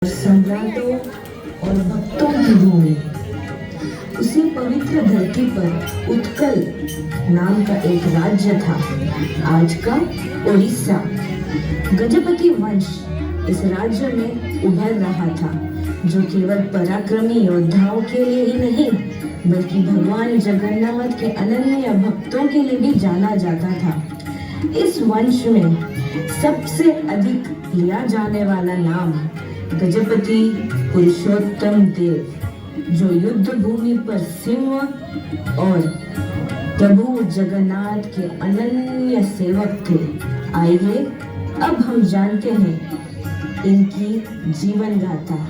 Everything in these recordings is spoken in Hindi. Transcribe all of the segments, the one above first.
सम्राटों और भक्तों की भूमि। उसी पवित्र धरती पर उत्कल नाम का एक राज्य था, आज का उड़ीसा। गजपति वंश इस राज्य में उभर रहा था, जो केवल पराक्रमी योद्धाओं के लिए ही नहीं बल्कि भगवान जगन्नाथ के अनन्य भक्तों के लिए भी जाना जाता था। इस वंश में सबसे अधिक लिया जाने वाला नाम गजपति पुरुषोत्तम देव, जो युद्ध भूमि पर सिंह और प्रभु जगन्नाथ के अनन्य सेवक थे। आइए अब हम जानते हैं इनकी जीवन गाथा।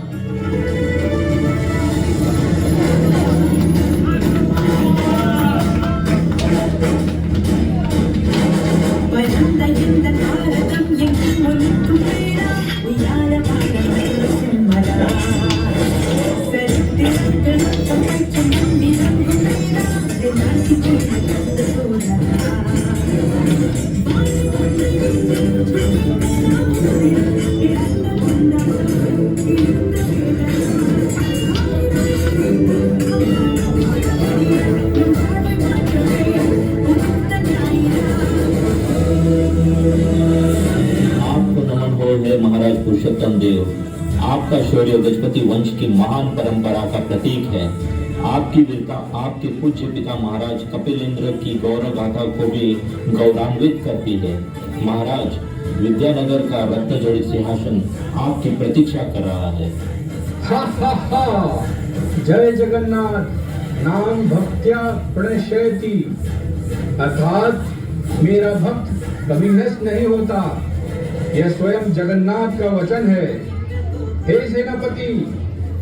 महाराज पुरुषोत्तम देव, आपका शौर्य गजपति वंश की महान परंपरा का प्रतीक है। आपकी वीरता आपके पूज्य पिता महाराज कपिलेंद्र की गौरव गाथा को भी गौरवान्वित करती है। महाराज, विद्यानगर का रत्न जड़ित सिंहासन आपकी प्रतीक्षा कर रहा है। हा हा हा, जय जगन्नाथ। नाम भक्त्या प्रणश्यति, अर्थात मेरा भक्त कभी नष्ट नहीं होता। यह स्वयं जगन्नाथ का वचन है। हे सेनापति,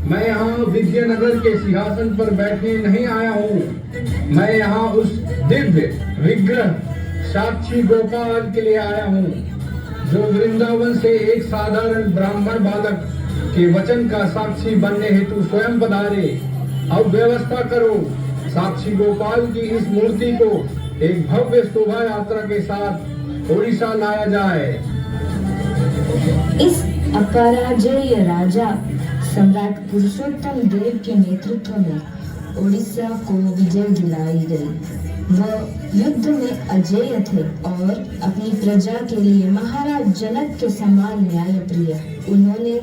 मैं यहाँ विद्यानगर के सिंहासन पर बैठने नहीं आया हूँ। मैं यहाँ उस दिव्य विग्रह साक्षी गोपाल के लिए आया हूँ, जो वृंदावन से एक साधारण ब्राह्मण बालक के वचन का साक्षी बनने हेतु स्वयं पधारे। अब व्यवस्था करो, साक्षी गोपाल की इस मूर्ति को एक भव्य शोभा यात्रा के साथ उड़ीसा लाया जाए। इस अपराजय राजा सम्राट पुरुषोत्तम देव के नेतृत्व में उड़ीसा को विजय दिलाई गई। वह युद्ध में अजेय थे और अपनी प्रजा के लिए महाराज जनक के समान न्यायप्रिय। उन्होंने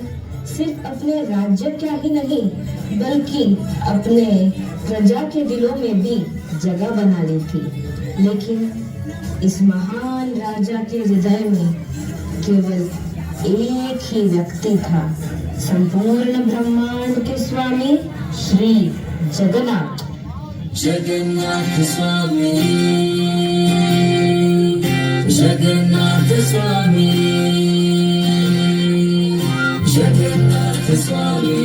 सिर्फ अपने राज्य क्या ही नहीं बल्कि अपने प्रजा के दिलों में भी जगह बना ली थी। लेकिन इस महान राजा के हृदय में केवल एक ही व्यक्ति था, संपूर्ण ब्रह्मांड के स्वामी श्री जगन्नाथ। जगन्नाथ स्वामी, जगन्नाथ स्वामी, जगन्नाथ स्वामी,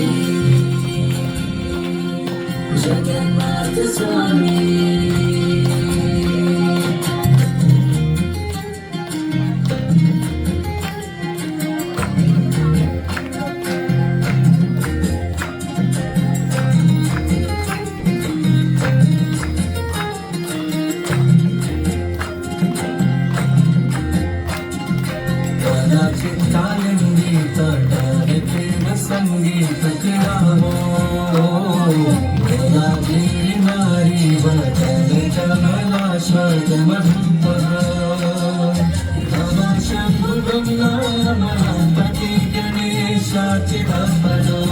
जगन्नाथ स्वामी। संगीत किरावो मेरा वीर नारी वचन कमला श्वत मधुपर नमः शंभु गंगा नमः गणेशाचि भवनो।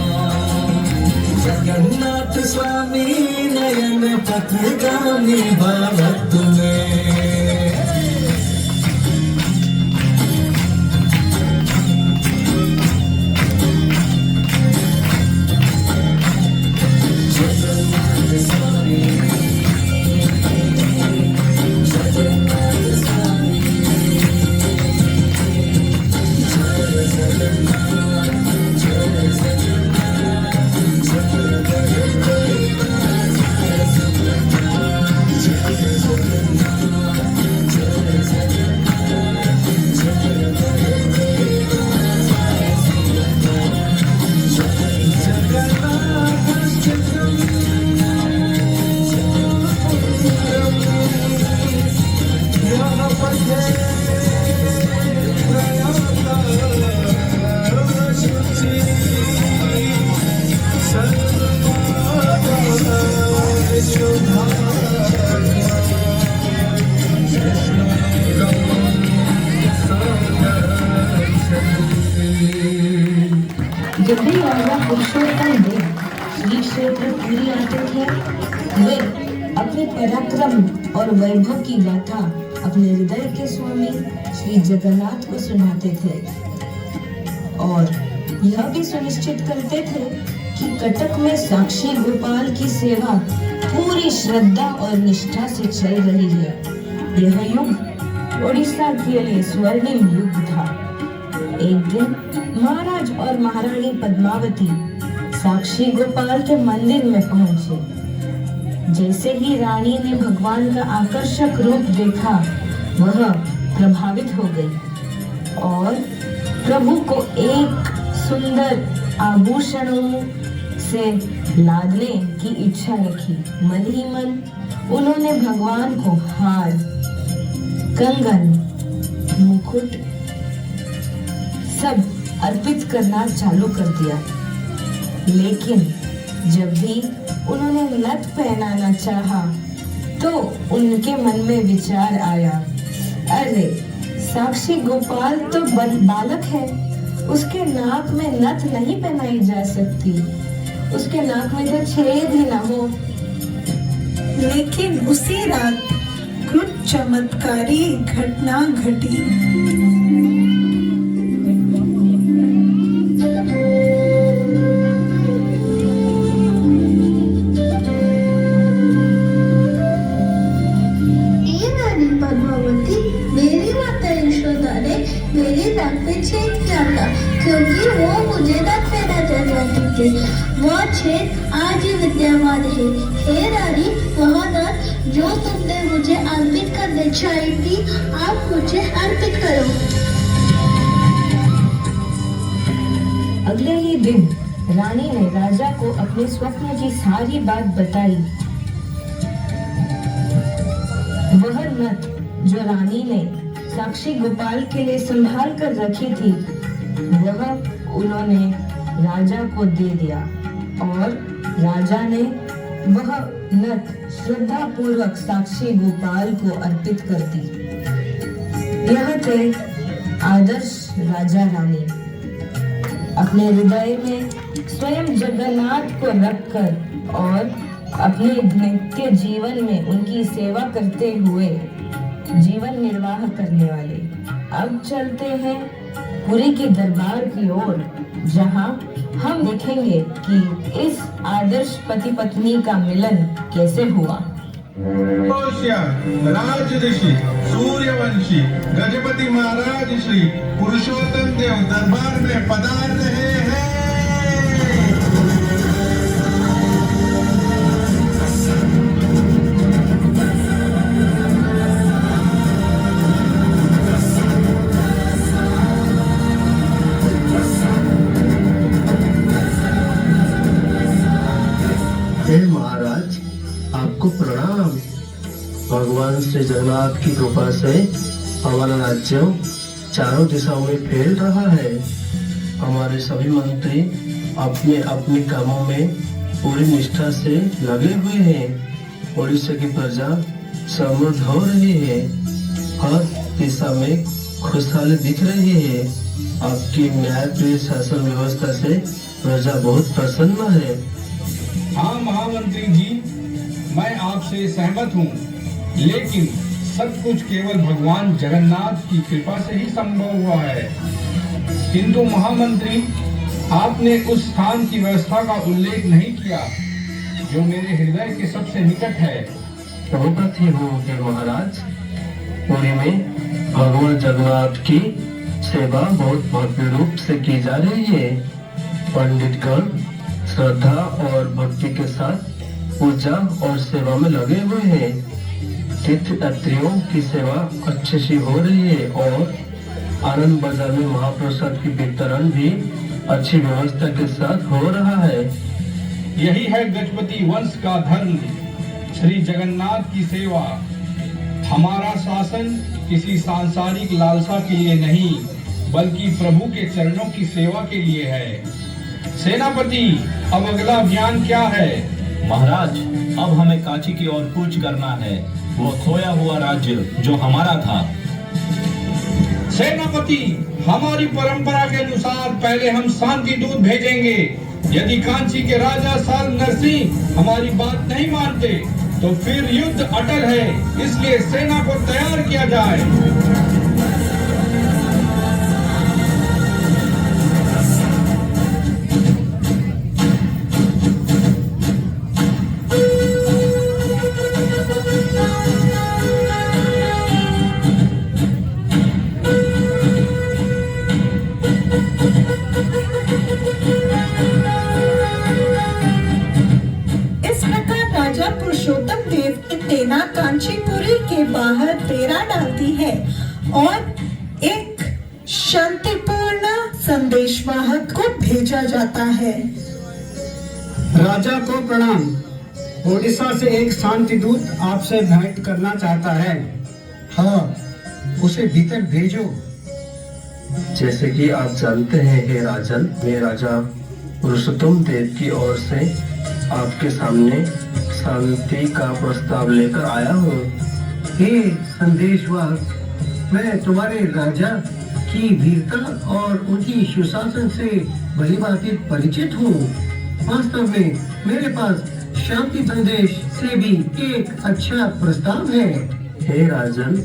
जगन्नाथ स्वामी नयन पथगामी भवत में। जब भी राजा पुरुषोत्तम देव श्री क्षेत्र पुरी आते थे, वे अपने पराक्रम और वैभव की गाथा अपने हृदय के स्वामी श्री जगन्नाथ को सुनाते थे और यह भी सुनिश्चित करते थे कि कटक में साक्षी गोपाल की सेवा पूरी श्रद्धा और निष्ठा से चल रही है। यह युग उड़ीसा के लिए स्वर्णिम युग था। एक दिन महाराज और महारानी पद्मावती साक्षी गोपाल के मंदिर में पहुंचे। जैसे ही रानी ने भगवान का आकर्षक रूप देखा, वह प्रभावित हो गई और प्रभु को एक सुंदर आभूषणों से लादने की इच्छा रखी। मन ही मन उन्होंने भगवान को हार, कंगन, मुकुट सब अर्पित करना चालू कर दिया। लेकिन जब भी उन्होंने नथ पहनाना चाहा, तो उनके मन में विचार आया, अरे साक्षी गोपाल तो बालक है, उसके नाक में नथ नहीं पहनाई जा सकती, उसके नाक में तो छेद ही ना हो। लेकिन उसी रात कुछ चमत्कारी घटना घटी। मेरी नाक पे छेद किया था क्योंकि वो मुझे नथ पहना चाहती थी। वह छेद आज ही विद्यमान है। हे रानी, वह नथ जो तुमने मुझे अर्पित करने चाहिए थी, आप मुझे अर्पित करो। अगले ही दिन रानी ने राजा को अपने स्वप्न की सारी बात बताई। वह नथ जो रानी ने साक्षी गोपाल के लिए संभाल कर रखी थी, वह उन्होंने राजा को दे दिया और राजा ने वह नथ श्रद्धा पूर्वक साक्षी गोपाल को अर्पित कर दी। यह थे आदर्श राजा रानी। अपने हृदय में स्वयं जगन्नाथ को रखकर और अपने नित्य जीवन में उनकी सेवा करते हुए जीवन निर्वाह करने वाले। अब चलते हैं पुरी के दरबार की ओर, जहां हम देखेंगे कि इस आदर्श पति पत्नी का मिलन कैसे हुआ। राज ऋषि सूर्यवंशी गजपति महाराज श्री पुरुषोत्तम देव दरबार में पधार रहे हैं। हे महाराज, आपको प्रणाम। भगवान श्री जगन्नाथ की कृपा से हमारा राज्य चारों दिशाओं में फैल रहा है। हमारे सभी मंत्री अपने अपने कामों में पूरी निष्ठा से लगे हुए हैं। उड़ीसा की प्रजा समृद्ध हो रही है, हर दिशा में खुशहाली दिख रही है। आपकी न्यायप्रिय शासन व्यवस्था से प्रजा बहुत प्रसन्न है। हाँ महामंत्री जी, मैं आपसे सहमत हूँ, लेकिन सब कुछ केवल भगवान जगन्नाथ की कृपा से ही संभव हुआ है। किंतु महामंत्री, आपने उस स्थान की व्यवस्था का उल्लेख नहीं किया जो मेरे हृदय के सबसे निकट है। अवगत ही हूँ हे महाराज, पुरी में भगवान जगन्नाथ की सेवा बहुत भव्य रूप से की जा रही है। पंडितगण श्रद्धा और भक्ति के साथ पूजा और सेवा में लगे हुए हैं। तीर्थयात्रियों की सेवा अच्छे से हो रही है और आनंद बाजार में महाप्रसाद की वितरण भी अच्छी व्यवस्था के साथ हो रहा है। यही है गजपति वंश का धर्म, श्री जगन्नाथ की सेवा। हमारा शासन किसी सांसारिक लालसा के लिए नहीं, बल्कि प्रभु के चरणों की सेवा के लिए है। सेनापति, अब अगला अभियान क्या है? महाराज, अब हमें काशी की ओर कूच करना है, वो खोया हुआ राज्य जो हमारा था। सेनापति, हमारी परंपरा के अनुसार पहले हम शांति दूत भेजेंगे। यदि कांची के राजा साल नरसिंह हमारी बात नहीं मानते तो फिर युद्ध अटल है, इसलिए सेना को तैयार किया जाए। पुरुषोत्तम देव की सेना कांचीपुरी के बाहर डेरा डालती है और एक शांतिपूर्ण संदेशवाहक को भेजा जाता है। राजा को प्रणाम। ओडिशा से एक शांति दूत आपसे भेंट करना चाहता है। हाँ, उसे भीतर भेजो। जैसे कि आप जानते हैं हे राजन, मैं राजा पुरुषोत्तम देव की ओर से आपके सामने शांति का प्रस्ताव लेकर आया हूँ। हे संदेशवाहक, मैं तुम्हारे राजा की वीरता और उनकी सुशासन से भली भांति परिचित हूँ। वास्तव में मेरे पास शांति संदेश से भी एक अच्छा प्रस्ताव है। हे राजन,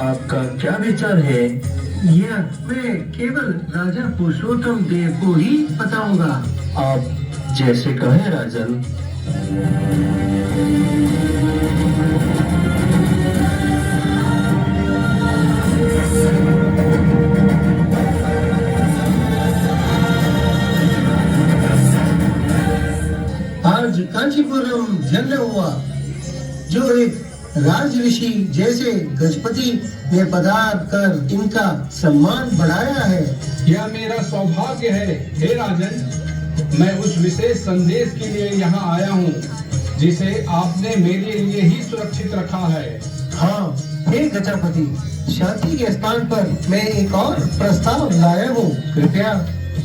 आपका क्या विचार है? यह मैं केवल राजा पुरुषोत्तम देव को ही बताऊंगा। आप जैसे कहें राजन। आज कांचीपुरम जन्म हुआ, जो एक राज ऋषि जैसे गजपति ने पधार कर इनका सम्मान बढ़ाया है। यह मेरा सौभाग्य है हे राजन। मैं उस विशेष संदेश के लिए यहाँ आया हूँ जिसे आपने मेरे लिए ही सुरक्षित रखा है। हाँ हे गजपति, शांति के स्थान पर मैं एक और प्रस्ताव लाया हूँ। कृपया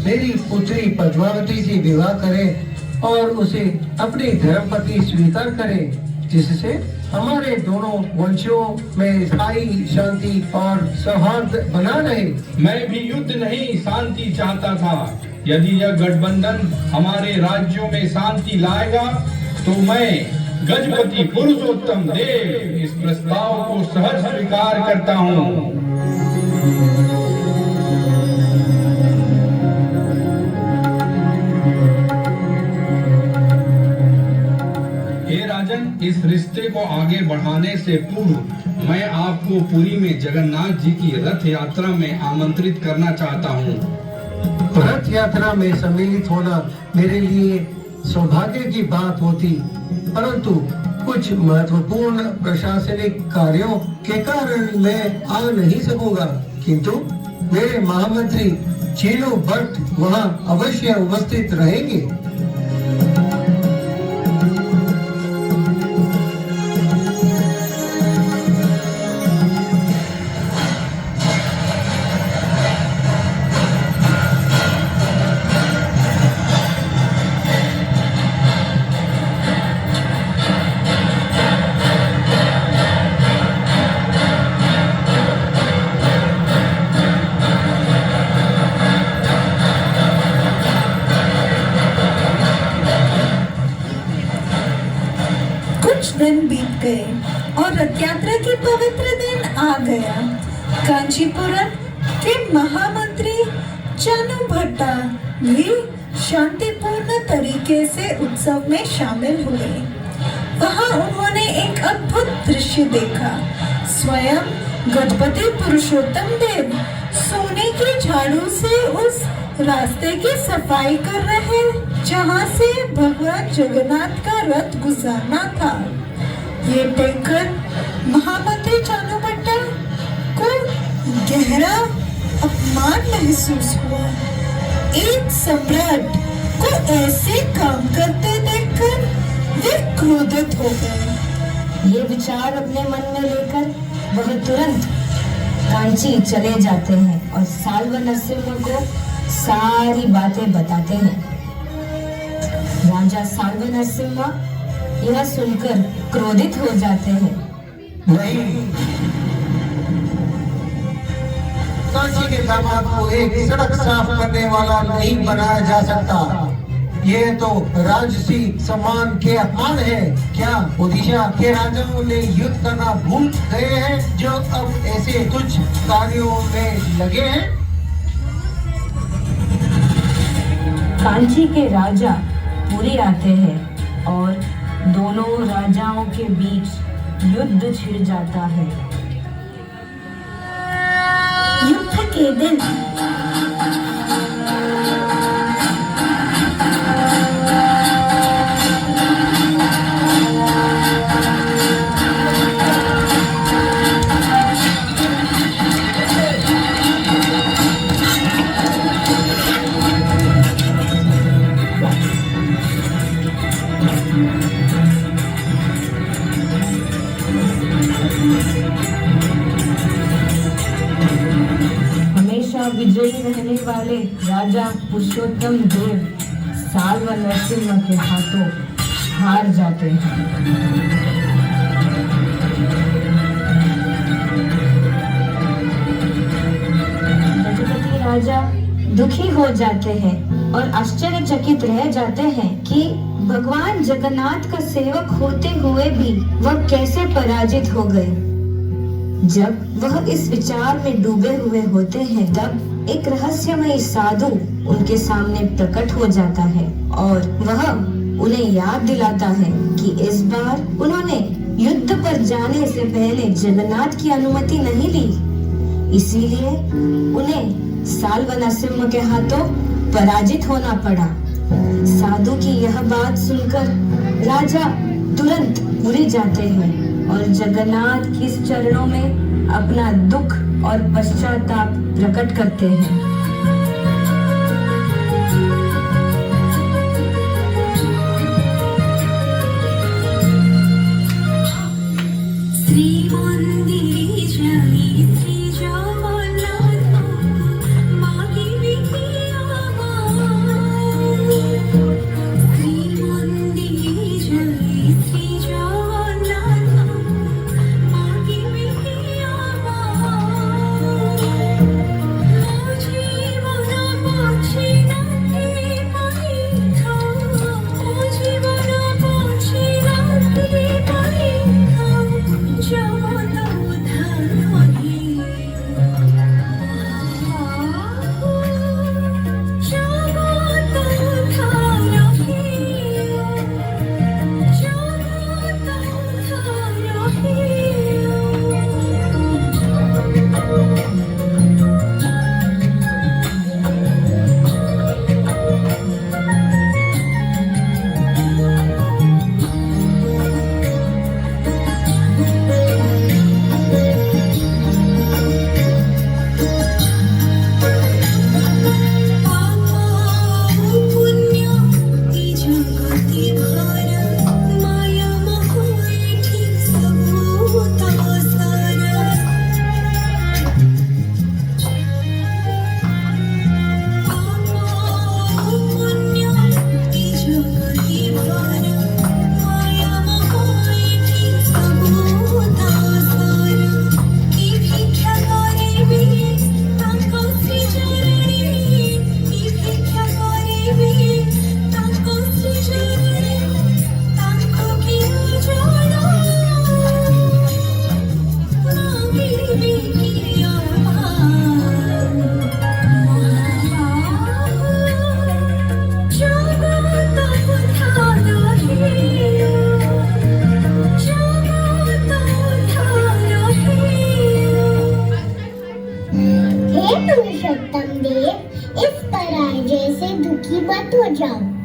मेरी पुत्री पद्मावती से विवाह करें और उसे अपनी धर्मपति स्वीकार करें, जिससे हमारे दोनों वंशों में स्थायी शांति और सौहार्द बना रहे। मैं भी युद्ध नहीं शांति चाहता था। यदि यह गठबंधन हमारे राज्यों में शांति लाएगा तो मैं गजपति पुरुषोत्तम देव इस प्रस्ताव को सहज स्वीकार करता हूँ। इस रिश्ते को आगे बढ़ाने से पूर्व मैं आपको पुरी में जगन्नाथ जी की रथ यात्रा में आमंत्रित करना चाहता हूँ। रथ यात्रा में सम्मिलित होना मेरे लिए सौभाग्य की बात होती, परंतु कुछ महत्वपूर्ण प्रशासनिक कार्यों के कारण मैं आ नहीं सकूंगा। किंतु मेरे महामंत्री चीनू भट्ट वहाँ अवश्य उपस्थित रहेंगे। दिन बीत गए और रथ यात्रा की पवित्र दिन आ गया। कांचीपुरम के महामंत्री चानू भट्टा भी शांतिपूर्ण तरीके से उत्सव में शामिल हुए। वहां उन्होंने एक अद्भुत दृश्य देखा। स्वयं गजपति पुरुषोत्तम देव सोने के झाड़ू से उस रास्ते की सफाई कर रहे जहां से भगवान जगन्नाथ का रथ गुजरना था। ये देखकर महामंत्री चानू भट्टा को गहरा अपमान महसूस हुआ। एक सम्राट को ऐसे काम करते देखकर वे क्रोधित हो गए। ये विचार अपने मन में लेकर वह तुरंत कांची चले जाते हैं और साल्व नरसिम्हा को सारी बातें बताते हैं। राजा साल्व नरसिम्हा यह सुनकर क्रोधित हो जाते हैं। नहीं, कांची के दामाद को एक सड़क साफ करने वाला नहीं बनाया जा सकता। ये तो राजसी सम्मान के अपमान है। क्या ओडिशा के राजाओं ने युद्ध करना भूल गए हैं जो अब ऐसे कुछ कार्यों में लगे हैं? कांची के राजा पुरी आते हैं और दोनों राजाओं के बीच युद्ध छिड़ जाता है। युद्ध के दिन हमेशा विजयी रहने वाले राजा पुरुषोत्तम देव साल्व नरसिम्हा के हाथों हार जाते हैं। गजपति राजा दुखी हो जाते हैं और आश्चर्यचकित रह जाते हैं कि भगवान जगन्नाथ का सेवक होते हुए भी वह कैसे पराजित हो गए। जब वह इस विचार में डूबे हुए होते हैं तब एक रहस्यमय साधु उनके सामने प्रकट हो जाता है और वह उन्हें याद दिलाता है कि इस बार उन्होंने युद्ध पर जाने से पहले जगन्नाथ की अनुमति नहीं ली, इसीलिए उन्हें साल्व नरसिम्हा के हाथों पराजित होना पड़ा। साधु की यह बात सुनकर राजा तुरंत पुरी जाते हैं और जगन्नाथ के चरणों में अपना दुख और पश्चाताप प्रकट करते हैं।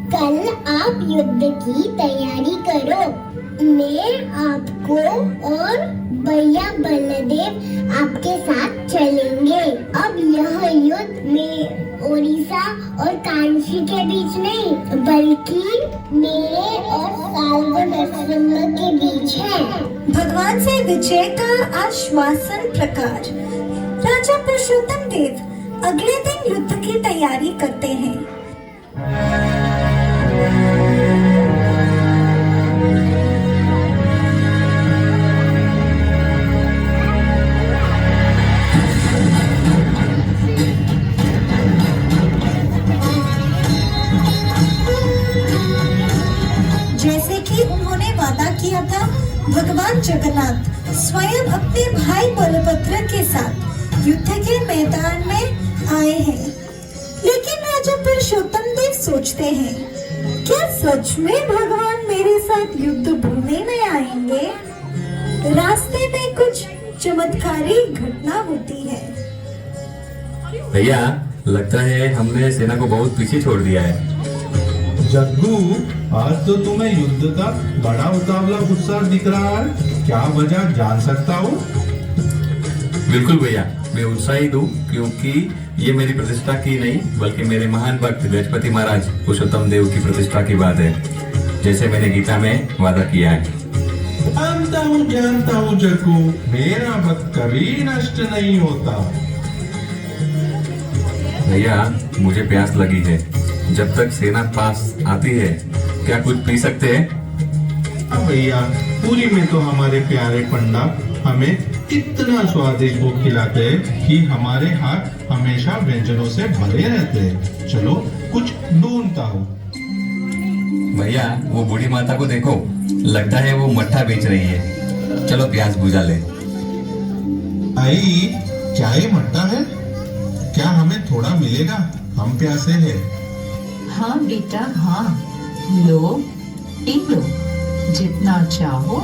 कल आप युद्ध की तैयारी करो। मैं आपको और भैया बलदेव आपके साथ चलेंगे। अब यह युद्ध में ओडिशा और कांची के बीच नहीं बल्कि मेरे और साल्व नरसिम्हा के बीच है। भगवान से विजय का आश्वासन प्रकार राजा पुरुषोत्तम देव अगले दिन युद्ध की तैयारी करते हैं। भगवान जगन्नाथ स्वयं अपने भाई बलभद्र के साथ युद्ध के मैदान में आए हैं। लेकिन राजा पुरुषोत्तम देव सोचते हैं, क्या सच में भगवान मेरे साथ युद्ध भूमि में आएंगे? रास्ते में कुछ चमत्कारी घटना होती है। भैया, लगता है हमने सेना को बहुत पीछे छोड़ दिया है। जग्गू, आज तो तुम्हें युद्ध का बड़ा उतावला गुस्सा दिख रहा है, क्या वजह जान सकता हूँ? बिल्कुल भैया, मैं उत्साहित हूँ क्योंकि ये मेरी प्रतिष्ठा की नहीं बल्कि मेरे महान भक्त गजपति महाराज पुरुषोत्तम देव की प्रतिष्ठा की बात है, जैसे मैंने गीता में वादा किया है। जानता हूँ जग्गू, मेरा भक्त कभी नष्ट नहीं होता। भैया, मुझे प्यास लगी है, जब तक सेना पास आती है क्या कुछ पी सकते हैं? अब भैया, पूरी में तो हमारे प्यारे पंडा हमें इतना स्वादिष्ट भोग खिलाते हैं कि हमारे हाथ हमेशा व्यंजनों से भरे रहते हैं। चलो कुछ ढूंढता हूँ। भैया, वो बूढ़ी माता को देखो, लगता है वो मट्ठा बेच रही है। चलो प्यास बुझा ले। आई, क्या ये मट्टा है? क्या हमें थोड़ा मिलेगा? हम प्यासे हैं। हाँ बेटा, हाँ, लो, पी लो, जितना चाहो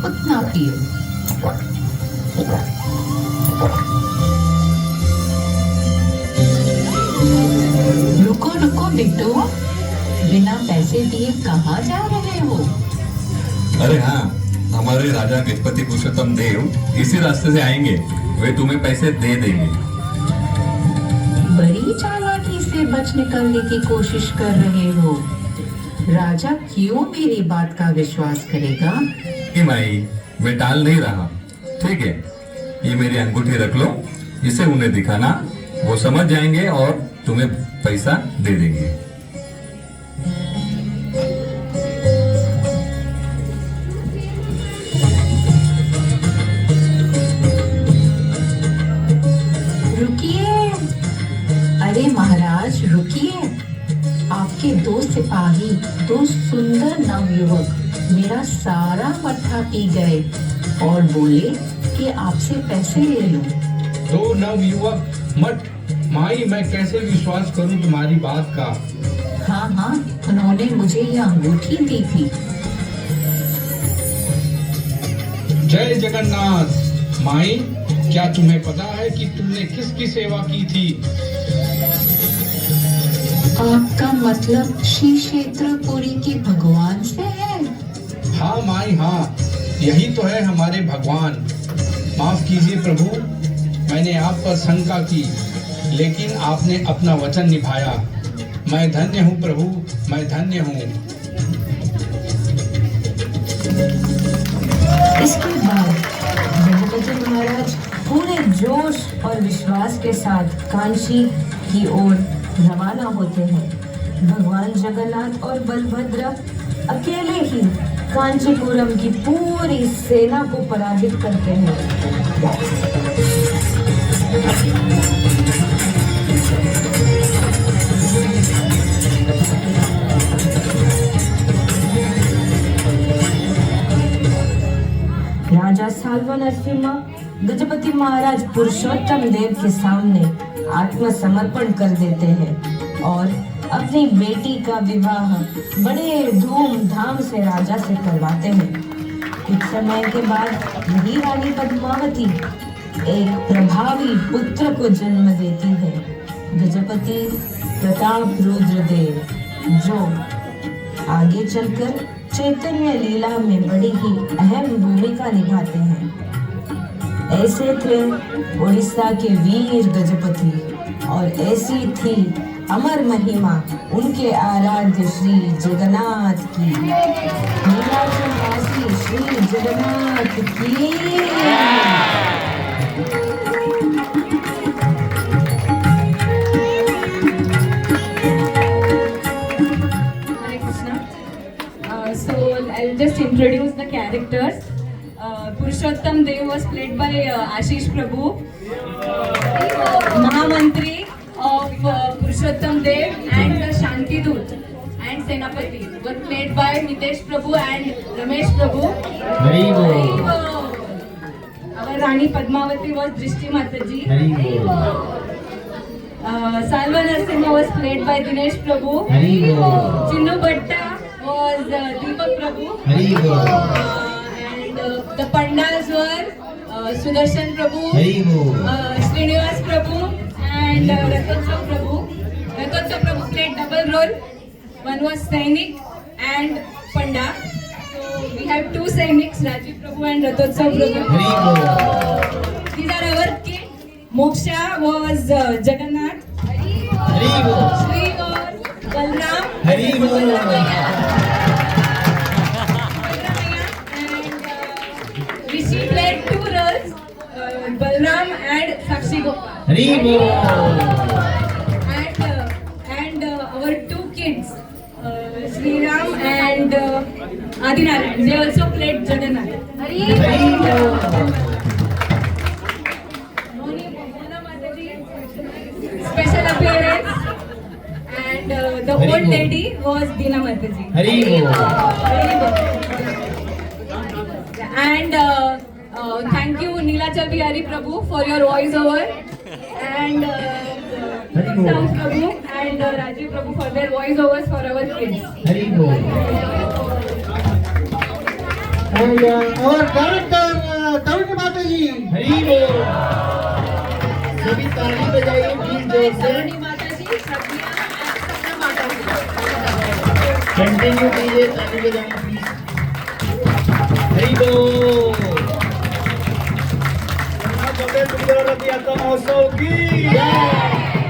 उतना पियो। रुको रुको बिट्टू, बिना पैसे दिए कहाँ जा रहे हो? अरे हाँ, हमारे राजा गजपति पुरुषोत्तम देव इसी रास्ते से आएंगे, वे तुम्हें पैसे दे देंगे। बड़ी चालाकी से बच निकलने की कोशिश कर रहे हो। राजा क्यों मेरी बात का विश्वास करेगा? माई, मैं टाल नहीं रहा। ठीक है, ये मेरी अंगूठी रख लो, इसे उन्हें दिखाना, वो समझ जाएंगे और तुम्हें पैसा दे देंगे। रुकिए, अरे महाराज रुकिए। आपके दो सिपाही, दो सुंदर नवयुवक मेरा सारा मट्ठा पी गए और बोले कि आपसे पैसे ले लो। दो नवयुवक मठ? माई, मैं कैसे विश्वास करूं तुम्हारी बात का? हाँ हाँ, उन्होंने मुझे यह अंगूठी दी थी। जय जगन्नाथ। माई, क्या तुम्हें पता है कि तुमने किसकी सेवा की थी? आपका मतलब श्री क्षेत्रपुरी के भगवान से है? हाँ माई, हाँ, यही तो है हमारे भगवान। माफ कीजिए प्रभु, मैंने आप पर शंका की, लेकिन आपने अपना वचन निभाया। मैं धन्य हूँ प्रभु, मैं धन्य हूँ। इसके बाद गणपति महाराज पूरे जोश और विश्वास के साथ कांची की ओर रवाना होते हैं। भगवान जगन्नाथ और बलभद्र अकेले ही कांचीपुरम की पूरी सेना को पराजित करते हैं। राजा साल्व नरसिम्हा गजपति महाराज पुरुषोत्तम देव के सामने आत्मसमर्पण कर देते हैं और अपनी बेटी का विवाह बड़े धूमधाम से राजा से करवाते हैं। कुछ समय के बाद यही रानी पद्मावती एक प्रभावी पुत्र को जन्म देती है, गजपति प्रताप रुद्रदेव, जो आगे चलकर चैतन्य लीला में बड़ी ही अहम भूमिका निभाते हैं। ऐसे थे उड़ीसा के वीर गजपति और ऐसी थी अमर महिमा उनके आराध्य श्री जगन्नाथ की। नीलाचल वासी श्री जगन्नाथ की। So I'll just introduce the characters. Purushottam Dev was played by Ashish Prabhu. Mahamantri of Purushottam Dev and the Shanti Dut. And Senapati were played by Mitesh Prabhu and Ramesh Prabhu. Hari Bol. Hari Bol. Our Rani Padmavati was Drishti Mataji. Hari Bol. Salva Narasimha was played by Dinesh Prabhu. Hari Bol. Chinnu Bhatta was Deepak Prabhu. Hari Bol. And the Pandas were Sudarshan Prabhu, Hari Bol. Srinivas Prabhu and Ratotsav Prabhu. Ratotsav Prabhu played double role. One was Sainik and Panda. So we have two Sainiks, Rajiv Prabhu and Ratotsav Prabhu. Hari Bol. These are our kids. Moksha was Jagannath. Hari Bol. Shri was Balram. Hari Bol. Rishi played two roles, Balram and Sakshi Gopal. Hari Bol. And our two kids, Sri Ram and Adinarayan, they also played Jagannath. Hari Bol. Mona Mataji, special appearance. And the Hari old Bol. lady was Dina Mataji. Hari Bol. Hari Bol. And thank you Neelachal Bihari Prabhu for your voice over, and Sam Prabhu and Rajiv Prabhu for their voice overs for our kids. Hari Bol. And our director, Tarun Mataji. Hari Bol. सभी ताली बजाइए प्लीज जोर से. Taruni Mataji, Satya and Sapna Mataji. Continue कीजिए, ताली बजाइए प्लीज. हरि बोल. कपिल सुंदरवती यात्रा महोत्सव की जय।